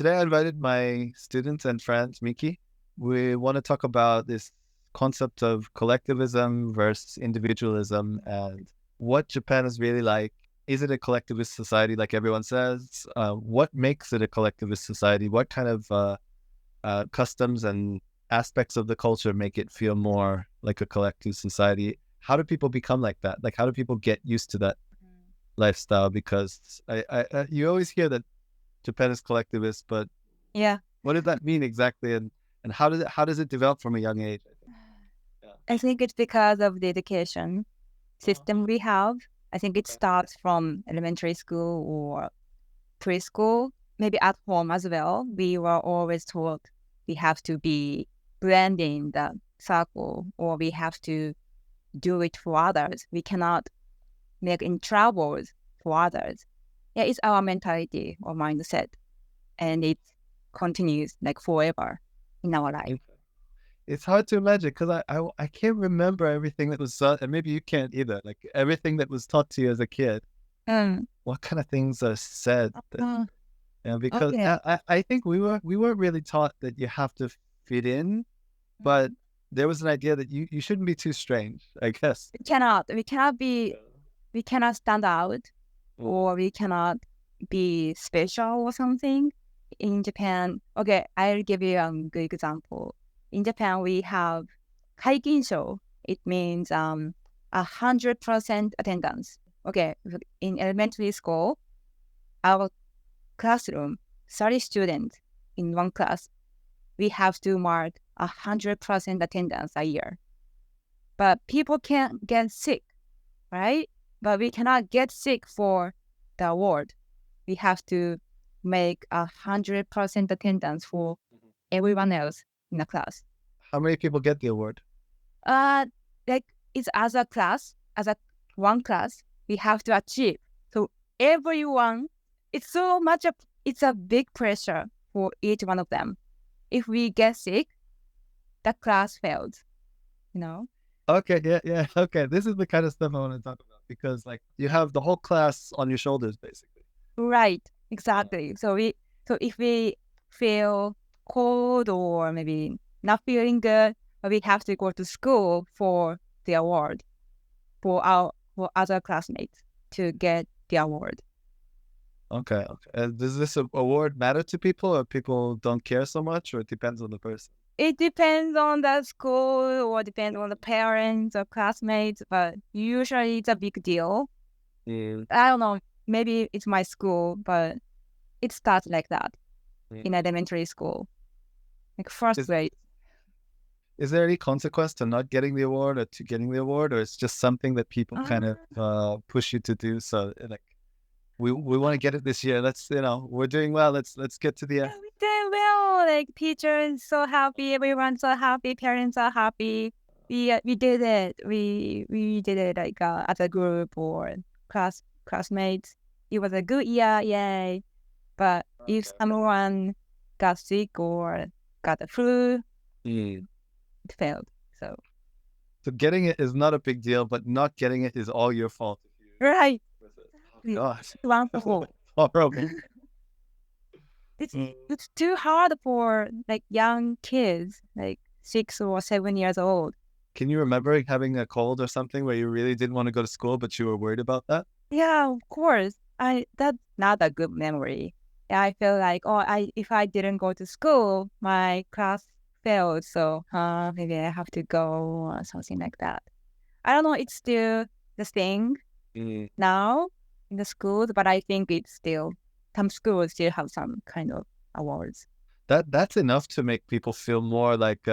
Today I invited my students and friends, Miki. We want to talk about this concept of collectivism versus individualism and what Japan is really like. Is it a collectivist society like everyone says? What makes it a collectivist society? What kind of customs and aspects of the culture make it feel more like a collective society? How do people become like that? Like, how do people get used to that lifestyle? Because you always hear that Japan is collectivist, but Yeah, what does that mean exactly? And how does it develop from a young age? I think. I think it's because of the education Yeah. system we have. I think it Okay. starts from elementary school or preschool, maybe at home as well. We were always taught we have to be blending the circle or we have to do it for others. We cannot make any troubles for others. Yeah, it's our mentality or mindset, and it continues like forever in our life. Okay. It's hard to imagine because I can't remember everything that was taught, and maybe you can't either. Like everything that was taught to you as a kid, Mm. what kind of things are said that, Uh, because okay. I think we weren't really taught that you have to fit in, but Mm. there was an idea that you shouldn't be too strange, I guess. We cannot stand out Mm. or we cannot be special or something. In Japan, okay, I'll give you a good example. In Japan, we have hiking show. It means 100% attendance. Okay, in elementary school, our classroom, 30 students in one class, we have to mark 100% attendance a year. But people can get sick, right? But we cannot get sick for the award. We have to make 100% attendance for everyone else in the class. How many people get the award? Uh, like it's as a class, as a one class, we have to achieve. So everyone, it's so much. It's a big pressure for each one of them. If we get sick, the class fails. You know. Okay, yeah, yeah. Okay, this is the kind of stuff I want to talk about because, like, you have the whole class on your shoulders, basically. Right, Uh, exactly. So if we feel cold or maybe not feeling good, we have to go to school for the award for other classmates to get the award. okay, okay. Does this award matter to people, or people don't care so much, or it depends on the person? It depends on the school or depends on the parents or classmates, but usually it's a big deal. Mm, I don't know, maybe it's my school, but it starts like that mm. in elementary school, like first Is grade. is there any consequence to not getting the award or to getting the award, or it's just something that people kind of push you to do? So, like, we want to get it this year. Let's, we're doing well. Let's get to the end. Yeah, we did well. Like teachers so happy, everyone's so happy, parents are happy. We did it. We did it like as a group or classmates. It was a good year, yay! But if Okay. someone got sick or got the flu, Mm. it failed. So So getting it is not a big deal, but not getting it is all your fault. If you right, with it. Oh it's gosh, wonderful. horrible. It's Mm. it's too hard for like young kids, like 6 or 7 years old. Can you remember having a cold or something where you really didn't want to go to school, but you were worried about that? Yeah, of course. That's not a good memory. Yeah, I feel like I if I didn't go to school, my class failed, so maybe I have to go or something like that. I don't know. It's still the thing Mm. now in the schools, but I think it's still some schools still have some kind of awards. That's enough to make people feel more like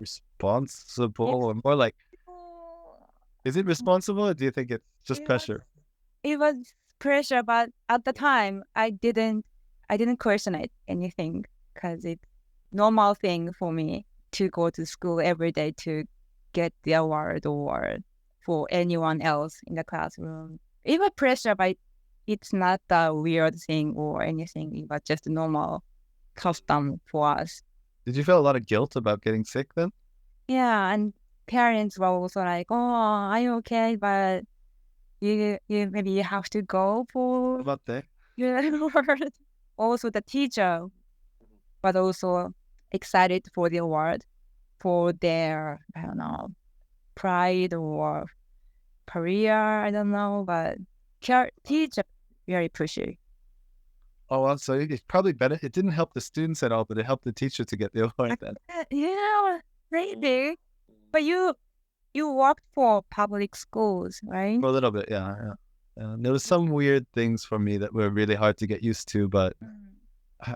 responsible, Yes. or more like, Oh, is it responsible, or do you think it's just It was pressure? it was pressure, but at the time I didn't question it anything because it's normal thing for me to go to school every day to get the award or for anyone else in the classroom. It was pressure, but it's not a weird thing or anything. It was just a normal custom for us. Did you feel a lot of guilt about getting sick then? Yeah, and parents were also like, "Oh, are you okay?" But you maybe you have to go What for about that? your award. Also, the teacher but also excited for the award, for their, I don't know, pride or career, I don't know, but teacher very pushy. Oh, well, so it's probably better. It didn't help the students at all, but it helped the teacher to get the award then. Yeah, maybe. But you worked for public schools, right? For a little bit, yeah. There was some weird things for me that were really hard to get used to, but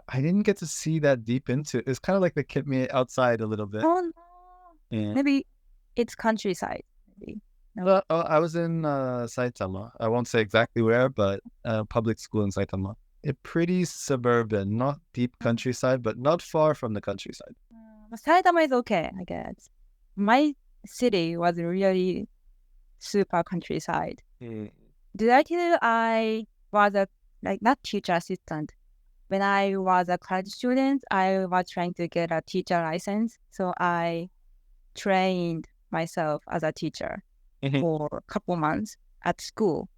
I didn't get to see that deep into it. It's kind of like they kept me outside a little bit. Oh no. Yeah. Maybe it's countryside. Maybe. No. I was in Saitama. I won't say exactly where, but public school in Saitama. Pretty suburban, not deep countryside, but not far from the countryside. Saitama is okay, I guess. My city was really super countryside. Did I tell you I was a not teacher assistant? When I was a college student, I was trying to get a teacher license. So I trained myself as a teacher for a couple months at school,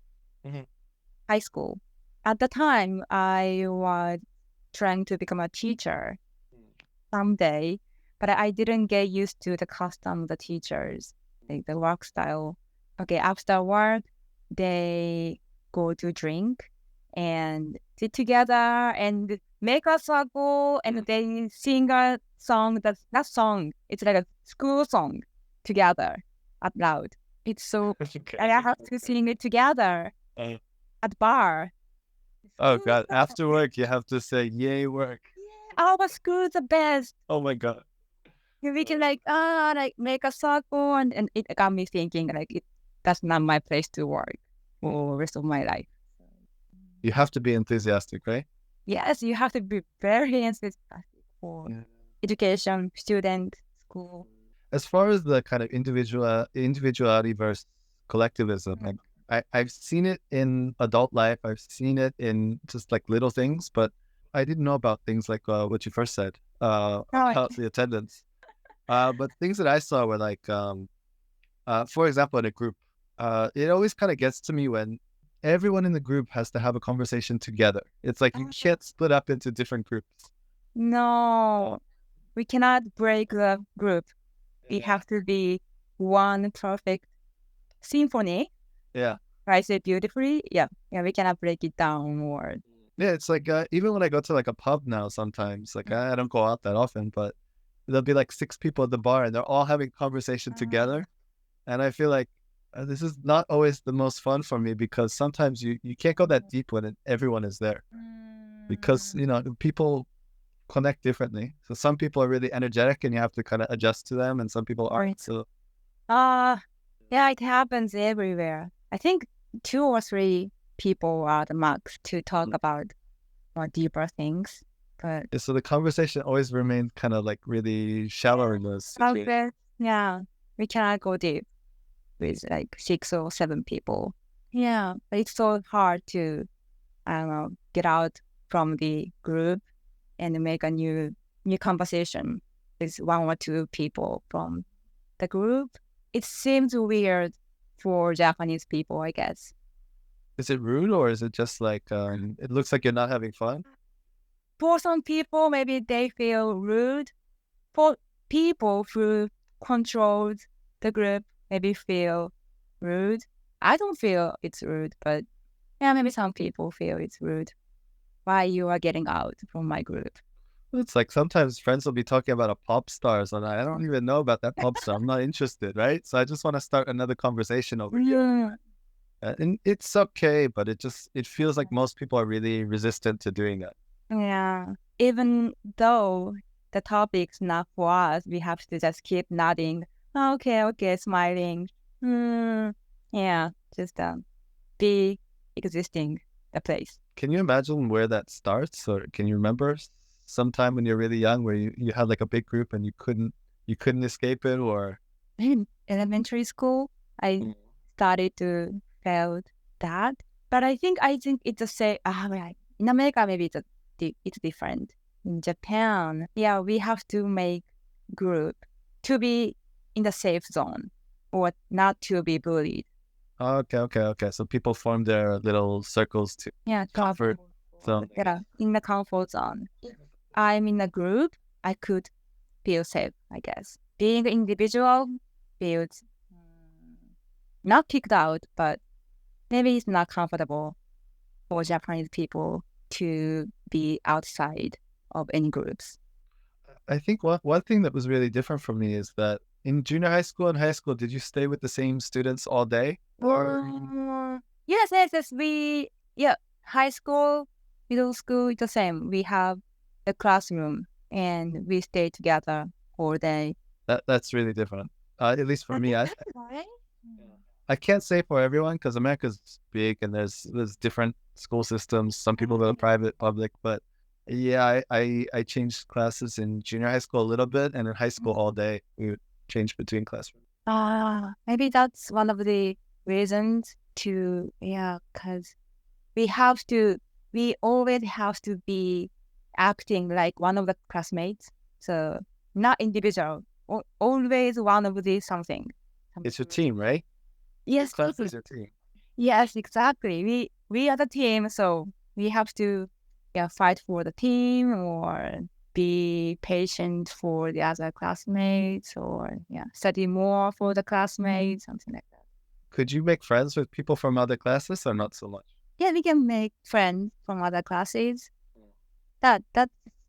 high school. At the time, I was trying to become a teacher someday, but I didn't get used to the custom of the teachers, like the work style. Okay, after work, they go to drink and sit together and make a circle and they sing a song that's not song. It's like a school song together out loud. It's so I have to sing it together at bar. Oh God! After work, you have to say "Yay work!" Yeah, our school's the best. Oh my God! We can like make a circle and it got me thinking that's not my place to work for the rest of my life. You have to be enthusiastic, right? Yes, you have to be very enthusiastic for education, student, school. As far as the kind of individuality versus collectivism, I've seen it in adult life. I've seen it in just like little things, but I didn't know about things like what you first said about the attendance. But things that I saw were like, for example, in a group, it always kind of gets to me when everyone in the group has to have a conversation together. It's like you can't split up into different groups. No, we cannot break the group. We have to be one perfect symphony. Yeah. I say beautifully. Yeah, we cannot break it down or. Yeah, it's like even when I go to like a pub now, sometimes like I don't go out that often, but there'll be like 6 people at the bar and they're all having conversation together, and I feel like this is not always the most fun for me because sometimes you can't go that deep when everyone is there because people connect differently. So some people are really energetic and you have to kind of adjust to them, and some people aren't. So yeah, it happens everywhere. I think 2 or 3 people are the max to talk about more deeper things. But so the conversation always remains kind of like really shallow in those situations. Yeah, we cannot go deep with like 6 or 7 people. Yeah, but it's so hard to, I don't know, get out from the group and make a new conversation with 1 or 2 people from the group. It seems weird for Japanese people, I guess. Is it rude or is it just like it looks like you're not having fun? For some people, maybe they feel rude. For people who controlled the group, maybe feel rude. I don't feel it's rude, but yeah, maybe some people feel it's rude. Why you are getting out from my group? It's like sometimes friends will be talking about a pop star, so I don't even know about that pop star. I'm not interested, right? So I just want to start another conversation over here. And it's okay, but it feels like most people are really resistant to doing that. Yeah. Even though the topic's not for us, we have to just keep nodding. Okay, smiling. Yeah, just be existing the place. Can you imagine where that starts? Or can you remember sometime when you're really young where you had like a big group and you couldn't escape it? Or in elementary school, I started to felt that. But I think it's the same. In America, maybe it's different. In Japan, yeah, we have to make group to be in the safe zone or not to be bullied. Okay. So people form their little circles to comfort zone. Yeah, in the comfort zone. I'm in a group, I could feel safe, I guess. Being an individual feels not kicked out, but maybe it's not comfortable for Japanese people to be outside of any groups. I think one thing that was really different for me is that in junior high school and high school, did you stay with the same students all day? Yes, yes, yes. High school, middle school, it's the same. We have the classroom and we stay together all day. That's really different. At least for me, Right? I can't say for everyone because America's big and there's different school systems. Some people go to private, public, but yeah, I changed classes in junior high school a little bit, and in high school all day we would change between classrooms. Maybe that's one of the reasons to, because we always have to be acting like one of the classmates. So not individual, always one of the something. It's your team, right? Yes, Class is your team. yes, exactly. We are the team, so we have to fight for the team or be patient for the other classmates or study more for the classmates, something like that. Could you make friends with people from other classes or not so much? Yeah, we can make friends from other classes. That's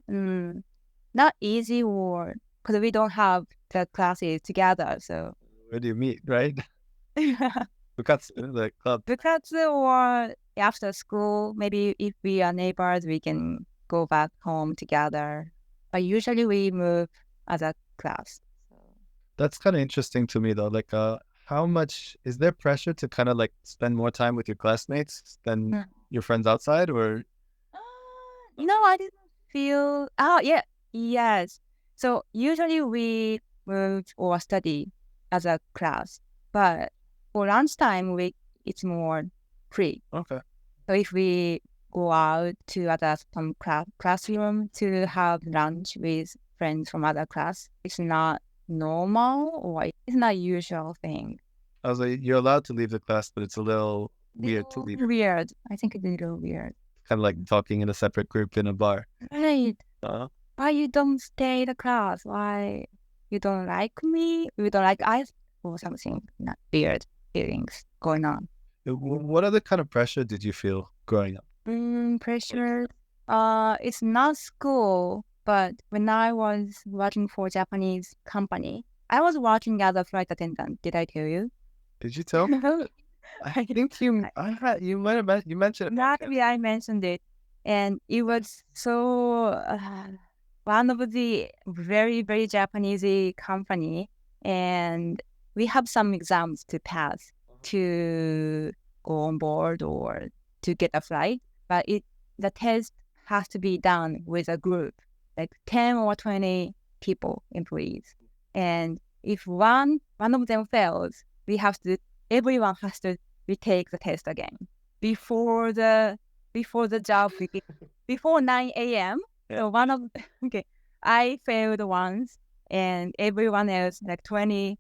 not easy or because we don't have the classes together. So Where do you meet, right? Because the club. because or after school, maybe if we are neighbors, we can go back home together. But usually we move as a class. That's kind of interesting to me though. Like, how much is there pressure to kind of like spend more time with your classmates than your friends outside, or? No, I didn't feel. Oh, yeah, yes. So usually we move or study as a class, but for lunchtime, it's more free. Okay. So if we go out to some classroom to have lunch with friends from other class, it's not normal or it's not usual thing. I was like, you're allowed to leave the class, but it's a little weird to leave. Weird. I think it's a little weird. Kind of like talking in a separate group in a bar. Right. Uh, Why you don't stay in the class? Why you don't like me? You don't like us? Or something not weird feelings going on. what other kind of pressure did you feel growing up? Pressure. It's not school, but when I was working for a Japanese company, I was working as a flight attendant. Did I tell you? Did you tell? I think you might have you mentioned it. Maybe I mentioned it, and it was so one of the very very Japanese company, and we have some exams to pass to go on board or to get a flight, but the test has to be done with a group, like 10 or 20 people, employees, and if one of them fails, everyone has to retake the test again before the job begins, before 9 a.m. So I failed once, and everyone else, like 20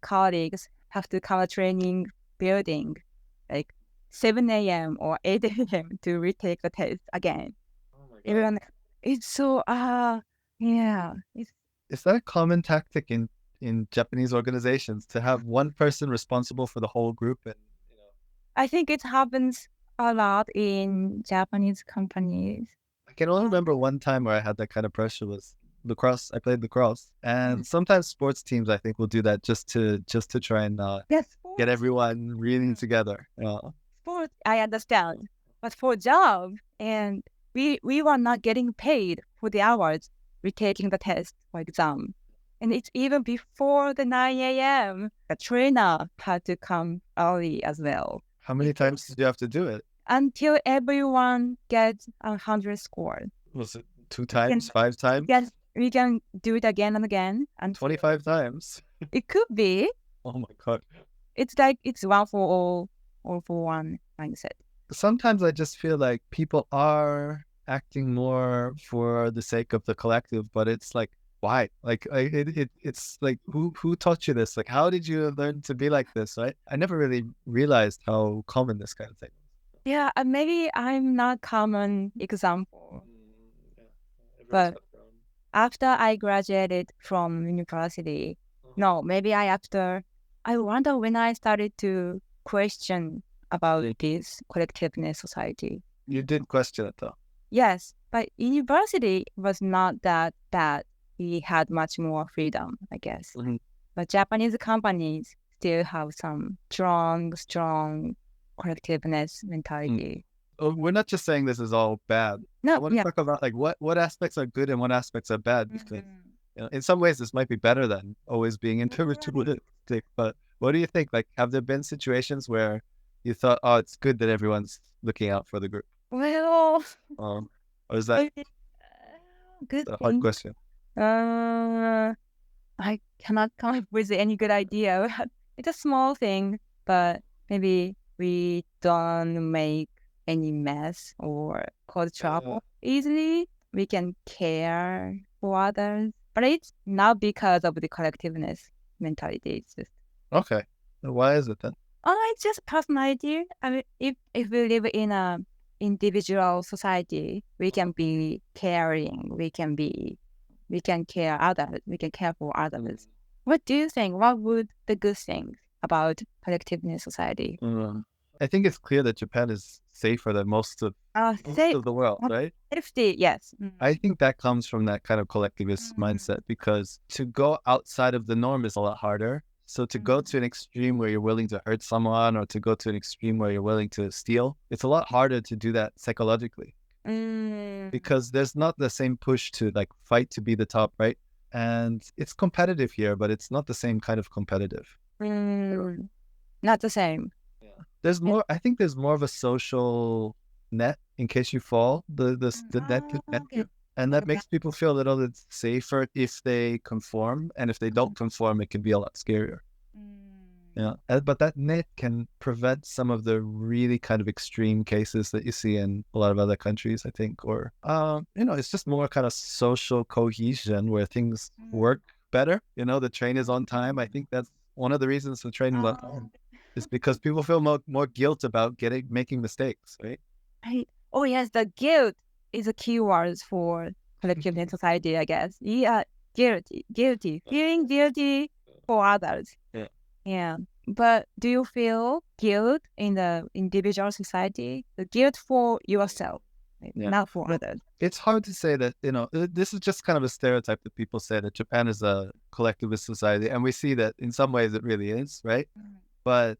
colleagues, have to come to training building, like 7 a.m. or 8 a.m. to retake the test again. Oh my God. Everyone, it's so Is that a common tactic in Japanese organizations to have one person responsible for the whole group? And I think it happens a lot in Japanese companies. I can only remember one time where I had that kind of pressure was lacrosse. I played lacrosse, and sometimes sports teams I think will do that just to try and get everyone really together. Sport, I understand, but for job, and we were not getting paid for the hours retaking the test or exam, and it's even before the 9 a.m. The trainer had to come early as well. How many times did you have to do it? Until everyone gets 100 score. Was it 2 times, 5 times? Yes, we can do it again and again. And 25 times? It could be. Oh my God. It's like it's one for all or for one mindset. Sometimes I just feel like people are acting more for the sake of the collective, but it's like, why? Like, it's like, who taught you this? Like, how did you learn to be like this, right? I never really realized how common this kind of thing is. Yeah, maybe I'm not common example. But after I graduated from university, no, maybe I wonder when I started to question about this collectiveness society. You did question it though. Yes, but university was not that bad. We had much more freedom, I guess. Mhm. But Japanese companies still have some strong collectiveness mentality. Oh, we're not just saying this is all bad. I No, want to talk about like what aspects are good and what aspects are bad. Because in some ways this might be better than always being individualistic. But what do you think? Like, have there been situations where you thought, oh, it's good that everyone's looking out for the group? Well, Or is that good a hard thing. question? I cannot come up with any good idea. It's a small thing, but maybe we don't make any mess or cause trouble easily. We can care for others, but it's not because of the collectiveness mentality. It's just Okay. Why is it then? it's just personality. I mean, if we live in a individual society, we can be caring. We can care others. We can care for others. What do you think? What would the good things about collectiveness society? I think it's clear that Japan is safer than most of the world, right? Safety, yes. I think that comes from that kind of collectivist mindset, because to go outside of the norm is a lot harder. So to go to an extreme where you're willing to hurt someone, or to go to an extreme where you're willing to steal, it's a lot harder to do that psychologically, because there's not the same push to like fight to be the top, right? And it's competitive here, but it's not the same kind of competitive. Not the same. There's more. I think there's more of a social net in case you fall. The net could net you, and that makes people feel a little bit safer if they conform. And if they don't conform, it can be a lot scarier. Yeah, but that net can prevent some of the really kind of extreme cases that you see in a lot of other countries, I think. Or it's just more kind of social cohesion where things work better. The train is on time. I think that's one of the reasons the train is on time. Is because people feel more guilt about making mistakes, right? Oh yes, the guilt is a keyword for collectiveness society, I guess. Yeah, guilty, feeling guilty for others. Yeah. But do you feel guilt in the individual society? The guilt for yourself, not for others. It's hard to say that, this is just kind of a stereotype that people say that Japan is a collectivist society. And we see that in some ways it really is, right? But,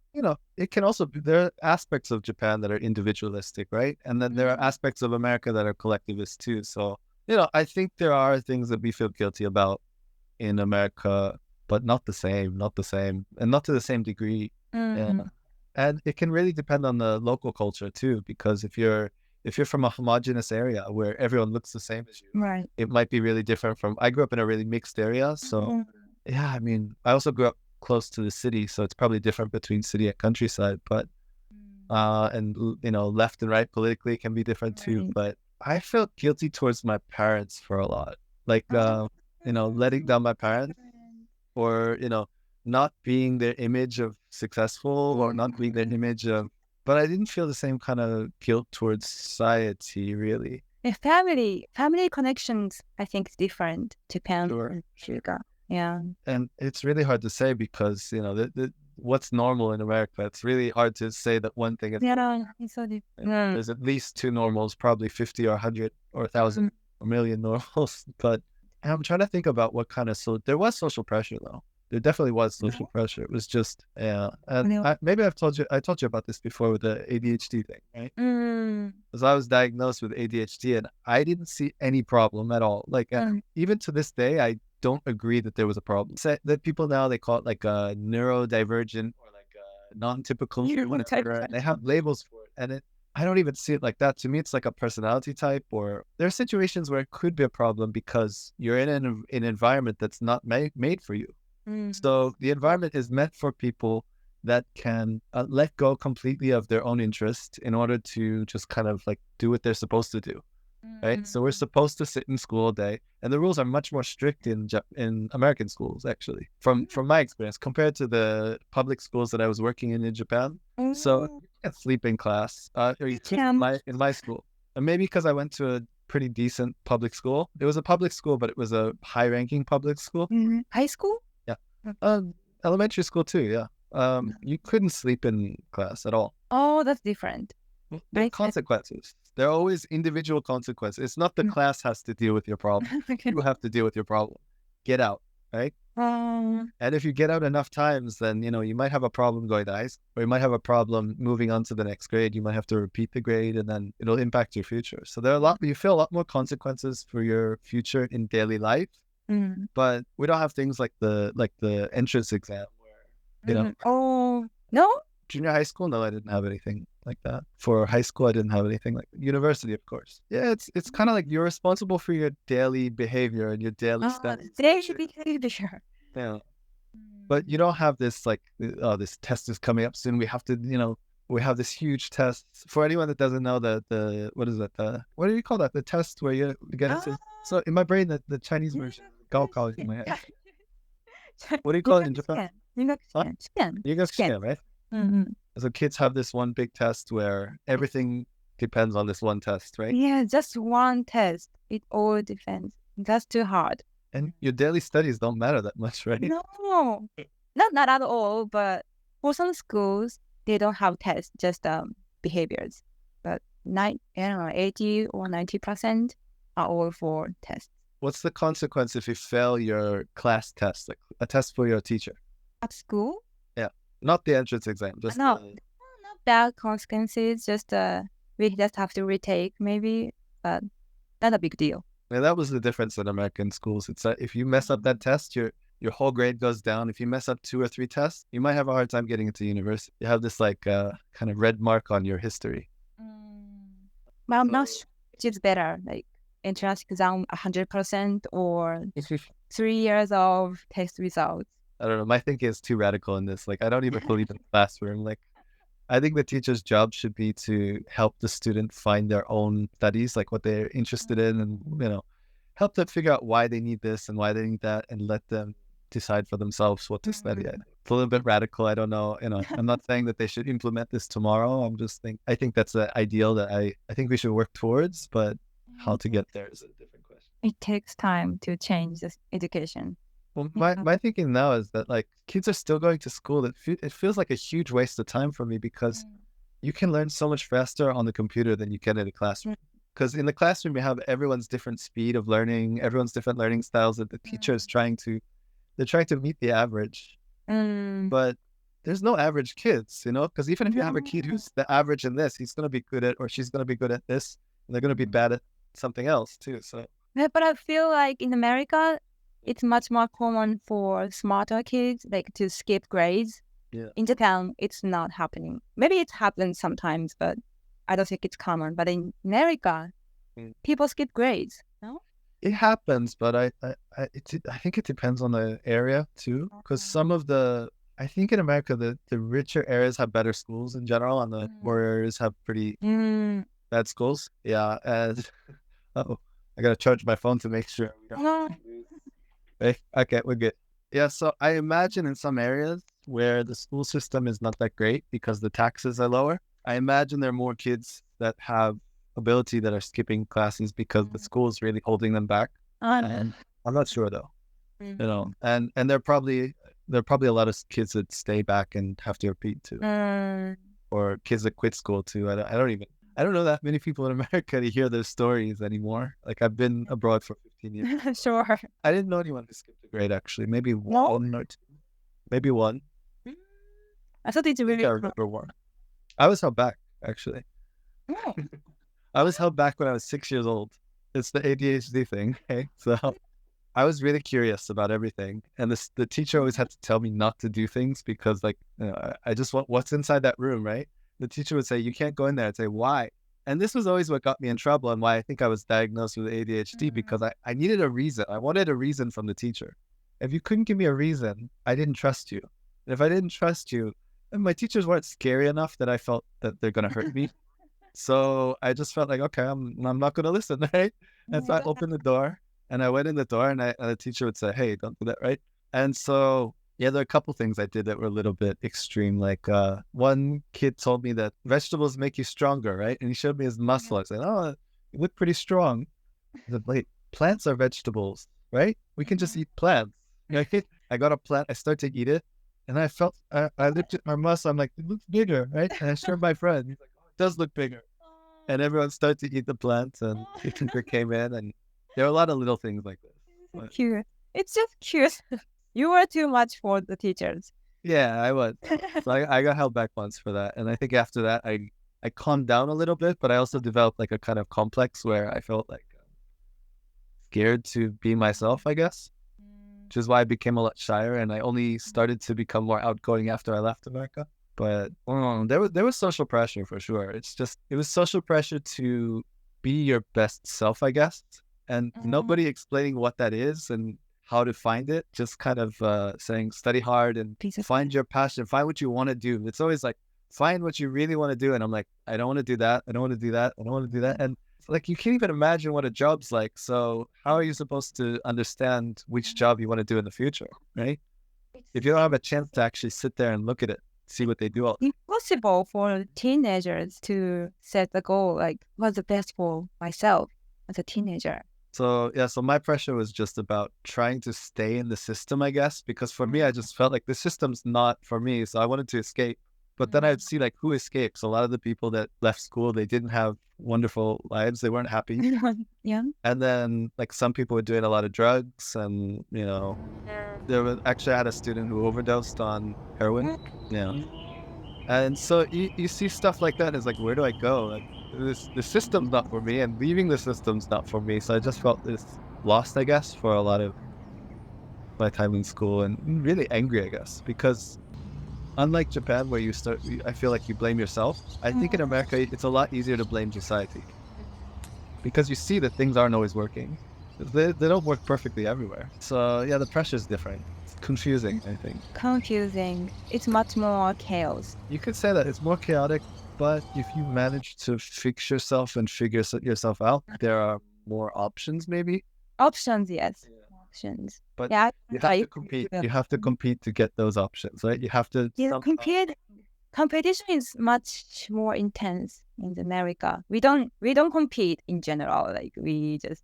it can also be, there are aspects of Japan that are individualistic, right? And then there are aspects of America that are collectivist too. So, I think there are things that we feel guilty about in America, but not the same, and not to the same degree. And it can really depend on the local culture too, because if you're from a homogenous area where everyone looks the same as you, right, it might be really different from. I grew up in a really mixed area, so yeah. I mean, I also grew up close to the city, so it's probably different between city and countryside. But and left and right politically can be different too. But I felt guilty towards my parents for a lot, like letting down my parents, or not being their image of successful, or not being their image of. But I didn't feel the same kind of guilt towards society, really. Family connections, I think, is different. Japan and Suga. Yeah. And it's really hard to say because, what's normal in America, it's really hard to say that one thing is. Yeah, it's so different. There's at least two normals, probably 50 or 100 or 1,000 or million normals. But I'm trying to think about what kind of, there was social pressure though. There definitely was social pressure. It was just, yeah. And maybe I told you about this before with the ADHD thing, right? Because I was diagnosed with ADHD and I didn't see any problem at all. Like even to this day, I don't agree that there was a problem. So that people now, they call it like a neurodivergent or like a non-typical or whatever. And they have labels for it. And I don't even see it like that. To me, it's like a personality type, or there are situations where it could be a problem because you're in an environment that's not made for you. So the environment is meant for people that can let go completely of their own interest in order to just kind of like do what they're supposed to do, right? So we're supposed to sit in school all day, and the rules are much more strict in American schools, actually, from my experience, compared to the public schools that I was working in Japan. So you can't sleep in class, or you can't in my school, and maybe because I went to a pretty decent public school. It was a public school, but it was a high-ranking public school. High school? Yeah. Elementary school too, yeah. You couldn't sleep in class at all. Oh, that's different. There are consequences. There are always individual consequences. It's not the class has to deal with your problem. Okay. You have to deal with your problem. Get out, right? And if you get out enough times, then, you might have a problem going to high school, or you might have a problem moving on to the next grade. You might have to repeat the grade, and then it'll impact your future. So you feel a lot more consequences for your future in daily life. But we don't have things like the entrance exam where, Oh, no? junior high school, no, I didn't have anything like that. For high school, I didn't have anything like that. University, of course. Yeah, it's kind of like you're responsible for your daily behavior and your daily studies. Daily behavior. Yeah. But you don't have this like, oh, this test is coming up soon. We have to, we have this huge test. For anyone that doesn't know what is it? What do you call that? The test where you get into. So in my brain, the Chinese version, Gaokao in my head. What do you call it in Japan? Shigen, right? So kids have this one big test where everything depends on this one test, right? Yeah, just one test. It all depends. That's too hard. And your daily studies don't matter that much, right? No, not at all. But for some schools, they don't have tests, just behaviors. But 80 or 90% are all for tests. What's the consequence if you fail your class test, like a test for your teacher? At school? Yeah, not the entrance exam. Just not bad consequences. Just we just have to retake maybe, but not a big deal. Yeah, that was the difference in American schools. It's that if you mess up that test, your whole grade goes down. If you mess up 2 or 3 tests, you might have a hard time getting into university. You have this like kind of red mark on your history. But I'm not sure which is better, like entrance exam 100% or 3 years of test results. I don't know. My thinking is too radical in this. Like, I don't even believe in the classroom. Like, I think the teacher's job should be to help the student find their own studies, like what they're interested in, and, help them figure out why they need this and why they need that, and let them decide for themselves what to study. It's a little bit radical. I don't know. I'm not saying that they should implement this tomorrow. I think that's the ideal that I think we should work towards, but how to get there is a different question. It takes time to change this education. Well, my thinking now is that like kids are still going to school. It feels like a huge waste of time for me, because you can learn so much faster on the computer than you can in a classroom. Because in the classroom, you have everyone's different speed of learning, everyone's different learning styles that the teacher is trying to meet the average. But there's no average kids, because even if you have a kid who's the average in this, he's going to be good at, or she's going to be good at this, and they're going to be bad at something else too. So, but I feel like in America, it's much more common for smarter kids like to skip grades. Yeah. In Japan, it's not happening. Maybe it happens sometimes, but I don't think it's common. But in America, people skip grades. No, it happens, but I think it depends on the area too. Because I think in America, the richer areas have better schools in general, and the poor areas have pretty bad schools. Yeah, and I gotta charge my phone to make sure. Okay, we're good. Yeah, so I imagine in some areas where the school system is not that great because the taxes are lower, I imagine there are more kids that have ability that are skipping classes because the school is really holding them back. And I'm not sure though, and there are probably a lot of kids that stay back and have to repeat too, or kids that quit school too. I don't know that many people in America to hear their stories anymore. Like, I've been abroad for 15 years. Sure. I didn't know anyone who skipped a grade, actually. Maybe one or two. Maybe one. I thought it's really... I remember one. I was held back, actually. Oh. I was held back when I was 6 years old. It's the ADHD thing, okay? So I was really curious about everything. And the teacher always had to tell me not to do things because, like, I just want what's inside that room, right? The teacher would say, you can't go in there. I'd say, why? And this was always what got me in trouble and why I think I was diagnosed with ADHD, because I needed a reason. I wanted a reason from the teacher. If you couldn't give me a reason, I didn't trust you. And if I didn't trust you, then my teachers weren't scary enough that I felt that they're going to hurt me. So I just felt like, okay, I'm not going to listen, right? And so I opened the door and I went in the door, and the teacher would say, hey, don't do that, right? And so... yeah, there are a couple things I did that were a little bit extreme. Like one kid told me that vegetables make you stronger, right? And he showed me his muscle. I said, oh, you look pretty strong. Like, plants are vegetables, right? We can just eat plants. Right? I got a plant, I started to eat it, and I looked at my muscle, I'm like, it looks bigger, right? And I showed my friend, he's like, oh, it does look bigger. And everyone started to eat the plants, and the teacher came in, and there are a lot of little things like this. But Cute. It's just cute. You were too much for the teachers. yeah, I was. So I got held back once for that. And I think after that, I calmed down a little bit, but I also developed like a kind of complex where I felt like scared to be myself, I guess, which is why I became a lot shyer. And I only started to become more outgoing after I left America. But there was social pressure for sure. It was social pressure to be your best self, I guess. And nobody explaining what that is and how to find it, just kind of saying study hard and find your passion, find what you want to do. It's always like, find what you really want to do. And I'm like, I don't want to do that. I don't want to do that. I don't want to do that. And like, you can't even imagine what a job's like. So how are you supposed to understand which job you want to do in the future, right? If you don't have a chance to actually sit there and look at it, see what they do. Impossible for teenagers to set the goal, like, what's the best for myself as a teenager. So yeah, so my pressure was just about trying to stay in the system, I guess, because for me, I just felt like the system's not for me. So I wanted to escape. But then I'd see like who escapes. A lot of the people that left school, they didn't have wonderful lives. They weren't happy. Yeah. And then like some people were doing a lot of drugs, and I had a student who overdosed on heroin. Yeah. And so you see stuff like that, and it's like, where do I go? Like, the system's not for me, and leaving the system's not for me. So I just felt this lost, I guess, for a lot of my time in school, and really angry, I guess, because unlike Japan, where I feel like you blame yourself. I think in America, it's a lot easier to blame society because you see that things aren't always working. They don't work perfectly everywhere. So yeah, the pressure's different. It's confusing, I think. Confusing. It's much more chaos. You could say that it's more chaotic, but if you manage to fix yourself and figure yourself out, there are more options, maybe. Options, yes. Yeah. Options. But Yeah, you have to compete. You have to compete to get those options, right? You have to. Yeah, competition is much more intense in America. We don't compete in general. Like, we just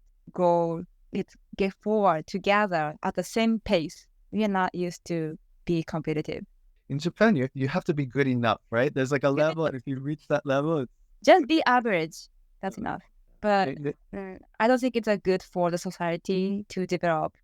get forward together at the same pace. We are not used to be competitive. In Japan, you have to be good enough, right? There's like a level, and if you reach that level, just be average. That's enough. But I don't think it's good for the society to develop